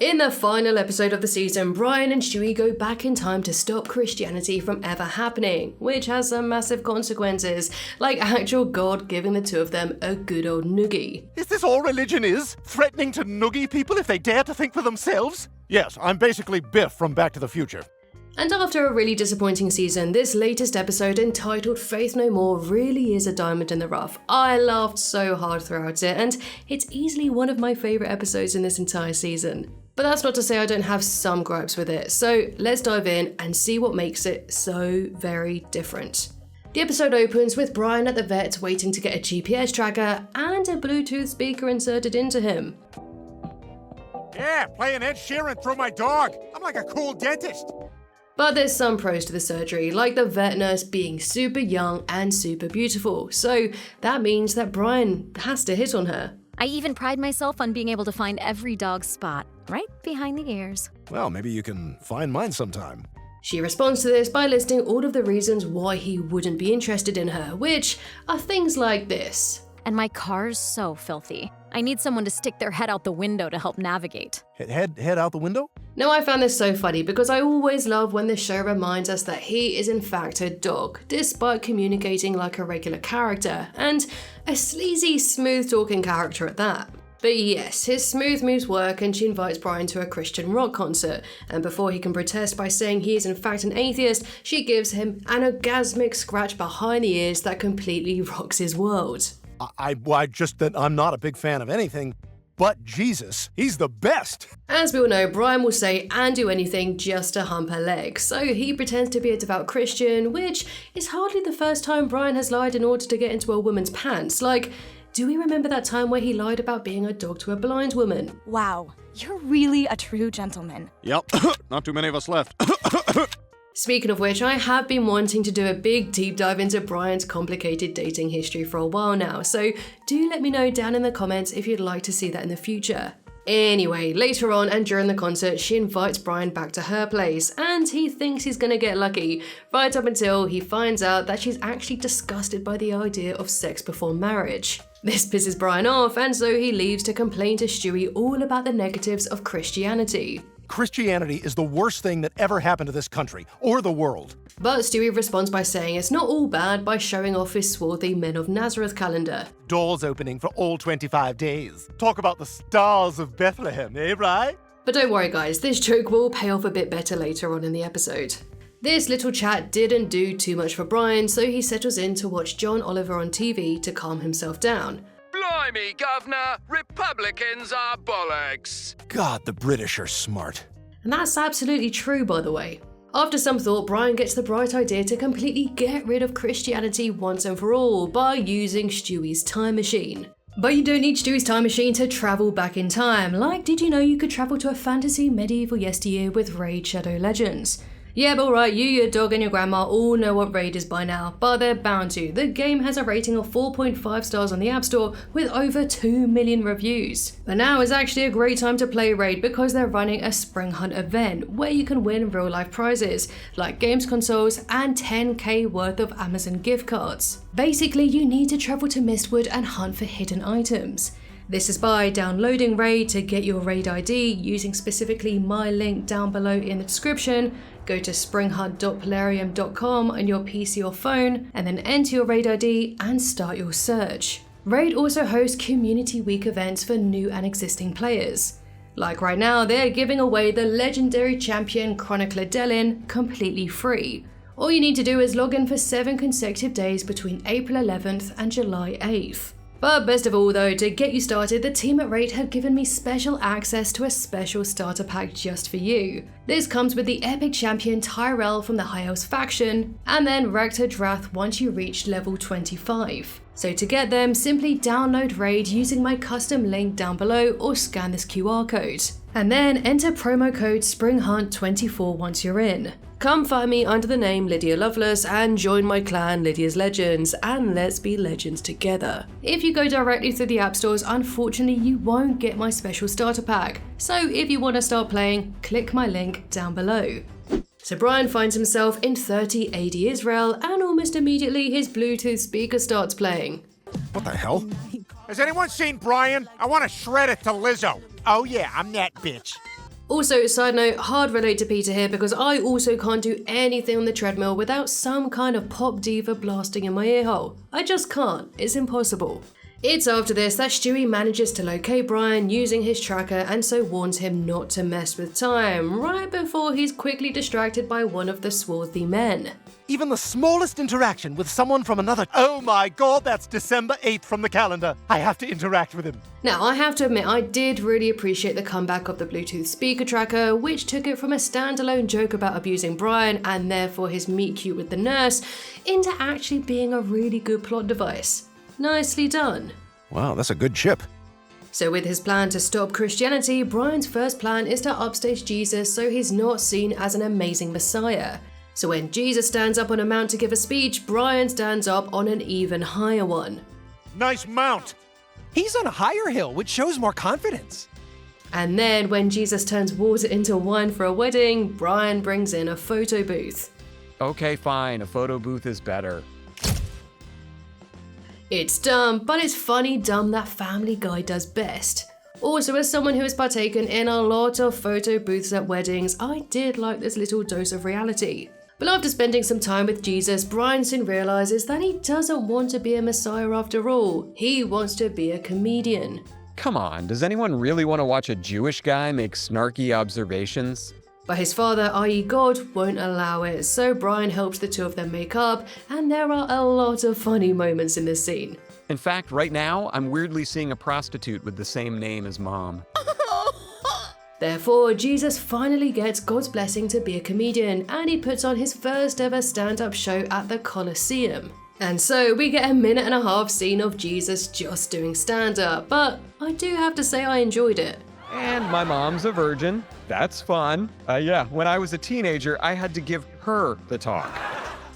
In the final episode of the season, Brian and Stewie go back in time to stop Christianity from ever happening, which has some massive consequences, like actual God giving the two of them a good old noogie. Is this all religion is? Threatening to noogie people if they dare to think for themselves? Yes, I'm basically Biff from Back to the Future. And after a really disappointing season, this latest episode entitled Faith No More really is a diamond in the rough. I laughed so hard throughout it, and it's easily one of my favourite episodes in this entire season. But that's not to say I don't have some gripes with it, so let's dive in and see what makes it so very different. The episode opens with Brian at the vet waiting to get a GPS tracker and a Bluetooth speaker inserted into him. Yeah, playing Ed Sheeran through my dog. I'm like a cool dentist. But there's some pros to the surgery, like the vet nurse being super young and super beautiful, so that means that Brian has to hit on her. I even pride myself on being able to find every dog's spot, right behind the ears. Well, maybe you can find mine sometime. She responds to this by listing all of the reasons why he wouldn't be interested in her, which are things like this. And my car's so filthy. I need someone to stick their head out the window to help navigate. Head out the window? Now, I found this so funny because I always love when the show reminds us that he is in fact a dog, despite communicating like a regular character, and a sleazy, smooth-talking character at that. But yes, his smooth moves work and she invites Brian to a Christian rock concert, and before he can protest by saying he is in fact an atheist, she gives him an orgasmic scratch behind the ears that completely rocks his world. I'm not a big fan of anything but Jesus. He's the best. As we all know, Brian will say and do anything just to hump her leg, so he pretends to be a devout Christian, which is hardly the first time Brian has lied in order to get into a woman's pants. Like, do we remember that time where he lied about being a dog to a blind woman? Wow, you're really a true gentleman. Yep, not too many of us left. Speaking of which, I have been wanting to do a big deep dive into Brian's complicated dating history for a while now, so do let me know down in the comments if you'd like to see that in the future. Anyway, later on and during the concert, she invites Brian back to her place, and he thinks he's gonna get lucky, right up until he finds out that she's actually disgusted by the idea of sex before marriage. This pisses Brian off, and so he leaves to complain to Stewie all about the negatives of Christianity. Christianity is the worst thing that ever happened to this country, or the world. But Stewie responds by saying it's not all bad by showing off his swarthy Men of Nazareth calendar. Doors opening for all 25 days. Talk about the stars of Bethlehem, eh, right? But don't worry guys, this joke will pay off a bit better later on in the episode. This little chat didn't do too much for Brian, so he settles in to watch John Oliver on TV to calm himself down. Blimey, Governor, Republicans are bollocks. God, the British are smart. And that's absolutely true, by the way. After some thought, Brian gets the bright idea to completely get rid of Christianity once and for all by using Stewie's time machine. But you don't need Stewie's time machine to travel back in time. Like, did you know you could travel to a fantasy medieval yesteryear with Raid Shadow Legends? Yeah, but alright, you, your dog and your grandma all know what Raid is by now, but they're bound to. The game has a rating of 4.5 stars on the App Store with over 2 million reviews. But now is actually a great time to play Raid because they're running a Spring Hunt event where you can win real life prizes like games consoles and 10k worth of Amazon gift cards. Basically, you need to travel to Mistwood and hunt for hidden items. This is by downloading Raid to get your Raid ID using specifically my link down below in the description. Go to springhunt.plarium.com on your PC or phone and then enter your Raid ID and start your search. Raid also hosts Community Week events for new and existing players. Like right now, they're giving away the legendary champion Chronicler Delin completely free. All you need to do is log in for 7 consecutive days between April 11th and July 8th. But best of all though, to get you started, the team at Raid have given me special access to a special starter pack just for you. This comes with the epic champion Tyrell from the High Elves faction, and then Rector Drath once you reach level 25. So to get them, simply download Raid using my custom link down below or scan this QR code. And then enter promo code SPRINGHUNT24 once you're in. Come find me under the name Lydia Lovelace and join my clan Lydia's Legends, and let's be legends together. If you go directly through the app stores, unfortunately you won't get my special starter pack. So if you want to start playing, click my link down below. So Brian finds himself in 30 AD Israel, and almost immediately his Bluetooth speaker starts playing. What the hell? Has anyone seen Brian? I want to shred it to Lizzo. Oh yeah, I'm that bitch. Also, side note, hard relate to Peter here because I also can't do anything on the treadmill without some kind of pop diva blasting in my earhole. I just can't, it's impossible. It's after this that Stewie manages to locate Brian using his tracker and so warns him not to mess with time, right before he's quickly distracted by one of the swarthy men. Even the smallest interaction with someone from another— oh my god, that's December 8th from the calendar. I have to interact with him. Now, I have to admit, I did really appreciate the comeback of the Bluetooth speaker tracker, which took it from a standalone joke about abusing Brian and therefore his meet cute with the nurse, into actually being a really good plot device. Nicely done. Wow, that's a good chip. So with his plan to stop Christianity, Brian's first plan is to upstage Jesus so he's not seen as an amazing messiah. So when Jesus stands up on a mount to give a speech, Brian stands up on an even higher one. Nice mount. He's on a higher hill, which shows more confidence. And then when Jesus turns water into wine for a wedding, Brian brings in a photo booth. Okay, fine, a photo booth is better. It's dumb, but it's funny dumb that Family Guy does best. Also, as someone who has partaken in a lot of photo booths at weddings, I did like this little dose of reality. But after spending some time with Jesus, Brian soon realizes that he doesn't want to be a messiah after all. He wants to be a comedian. Come on, does anyone really want to watch a Jewish guy make snarky observations? But his father, i.e. God, won't allow it, so Brian helps the two of them make up, and there are a lot of funny moments in this scene. In fact, right now, I'm weirdly seeing a prostitute with the same name as Mom. Therefore, Jesus finally gets God's blessing to be a comedian, and he puts on his first ever stand-up show at the Colosseum. And so we get a 1.5-minute scene of Jesus just doing stand-up, but I do have to say I enjoyed it. And my mom's a virgin. That's fun. Yeah, when I was a teenager, I had to give her the talk.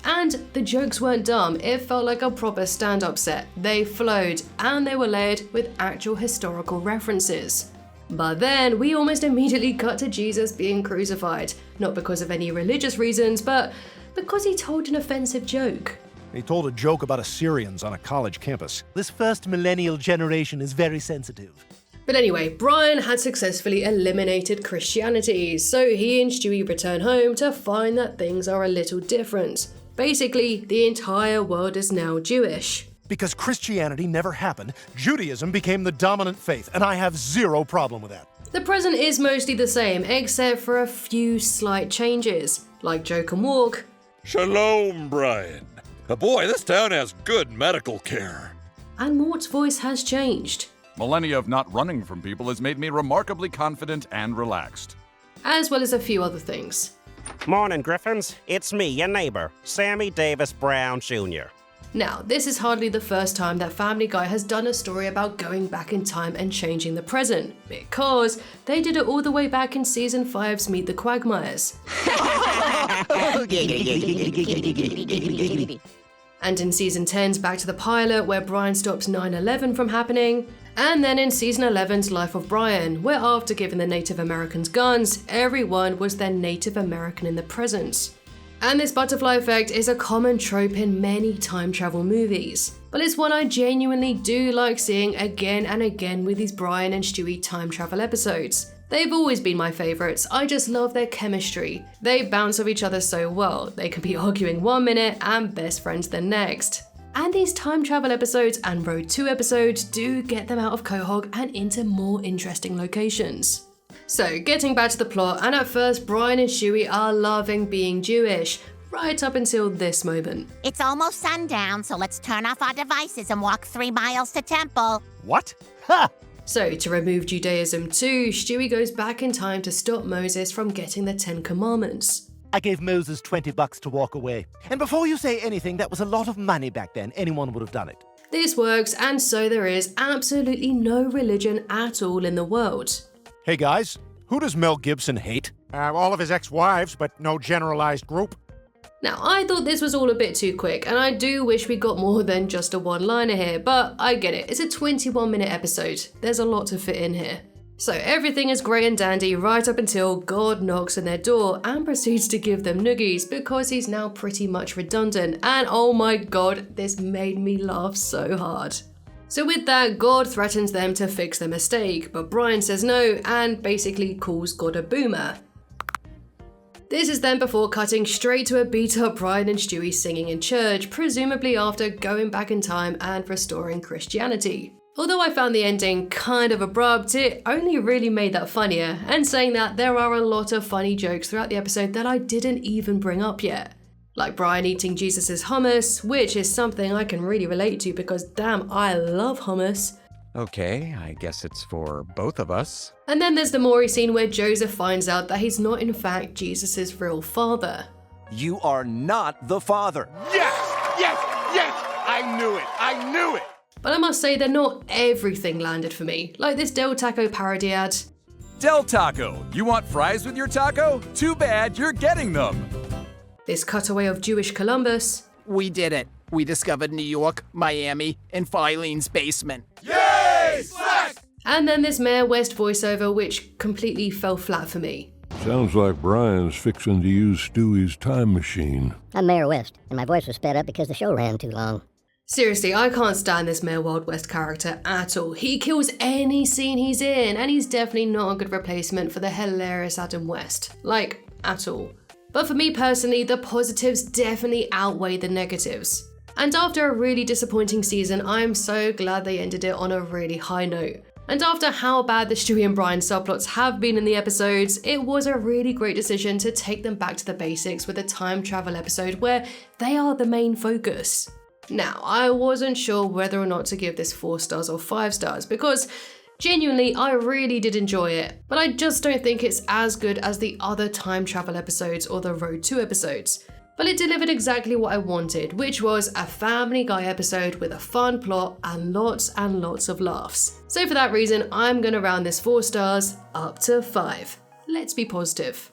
And the jokes weren't dumb, it felt like a proper stand-up set. They flowed, and they were layered with actual historical references. But then we almost immediately cut to Jesus being crucified, not because of any religious reasons, but because he told an offensive joke. He told a joke about Assyrians on a college campus. This first millennial generation is very sensitive. But anyway, Brian had successfully eliminated Christianity, so he and Stewie return home to find that things are a little different. Basically, the entire world is now Jewish. Because Christianity never happened, Judaism became the dominant faith, and I have zero problem with that. The present is mostly the same, except for a few slight changes, like joke and walk. Shalom, Brian. Boy, this town has good medical care. And Mort's voice has changed. Millennia of not running from people has made me remarkably confident and relaxed. As well as a few other things. Morning, Griffins. It's me, your neighbor, Sammy Davis Brown Jr. Now, this is hardly the first time that Family Guy has done a story about going back in time and changing the present, because they did it all the way back in Season 5's Meet the Quagmires. And in Season 10's Back to the Pilot, where Brian stops 9/11 from happening. And then in Season 11's Life of Brian, where after giving the Native Americans guns, everyone was then Native American in the present. And this butterfly effect is a common trope in many time travel movies, but it's one I genuinely do like seeing again and again with these Brian and Stewie time travel episodes. They've always been my favourites, I just love their chemistry. They bounce off each other so well, they can be arguing one minute and best friends the next. And these time travel episodes and Road 2 episodes do get them out of Quahog and into more interesting locations. So, getting back to the plot, and at first Brian and Stewie are loving being Jewish, right up until this moment. It's almost sundown, so let's turn off our devices and walk 3 miles to temple. What? Ha! So, to remove Judaism too, Stewie goes back in time to stop Moses from getting the 10 Commandments. I gave Moses $20 to walk away. And before you say anything, that was a lot of money back then. Anyone would have done it. This works, and so there is absolutely no religion at all in the world. Hey guys, who does Mel Gibson hate? All of his ex-wives, but no generalized group. Now, I thought this was all a bit too quick, and I do wish we got more than just a one-liner here, but I get it. It's a 21-minute episode. There's a lot to fit in here. So everything is great and dandy right up until God knocks on their door and proceeds to give them noogies because he's now pretty much redundant, and oh my god, this made me laugh so hard. So with that, God threatens them to fix their mistake, but Brian says no and basically calls God a boomer. This is then before cutting straight to a beat up Brian and Stewie singing in church, presumably after going back in time and restoring Christianity. Although I found the ending kind of abrupt, it only really made that funnier, and saying that there are a lot of funny jokes throughout the episode that I didn't even bring up yet. Like Brian eating Jesus' hummus, which is something I can really relate to because damn, I love hummus. Okay, I guess it's for both of us. And then there's the Maury scene where Joseph finds out that he's not in fact Jesus' real father. You are not the father. Yes! Yes! Yes! I knew it! But I must say that not everything landed for me, like this Del Taco parody ad. Del Taco, you want fries with your taco? Too bad, you're getting them. This cutaway of Jewish Columbus. We did it. We discovered New York, Miami, and Filene's basement. Yay! Slack! And then this Mayor West voiceover, which completely fell flat for me. Sounds like Brian's fixing to use Stewie's time machine. I'm Mayor West, and my voice was sped up because the show ran too long. Seriously, I can't stand this Mayor Wild West character at all. He kills any scene he's in, and he's definitely not a good replacement for the hilarious Adam West. Like, at all. But for me personally, the positives definitely outweigh the negatives. And after a really disappointing season, I'm so glad they ended it on a really high note. And after how bad the Stewie and Brian subplots have been in the episodes, it was a really great decision to take them back to the basics with a time travel episode where they are the main focus. Now, I wasn't sure whether or not to give this 4 stars or 5 stars because genuinely, I really did enjoy it, but I just don't think it's as good as the other time travel episodes or the Road 2 episodes. But it delivered exactly what I wanted, which was a Family Guy episode with a fun plot and lots of laughs. So for that reason, I'm gonna round this 4 stars up to 5. Let's be positive.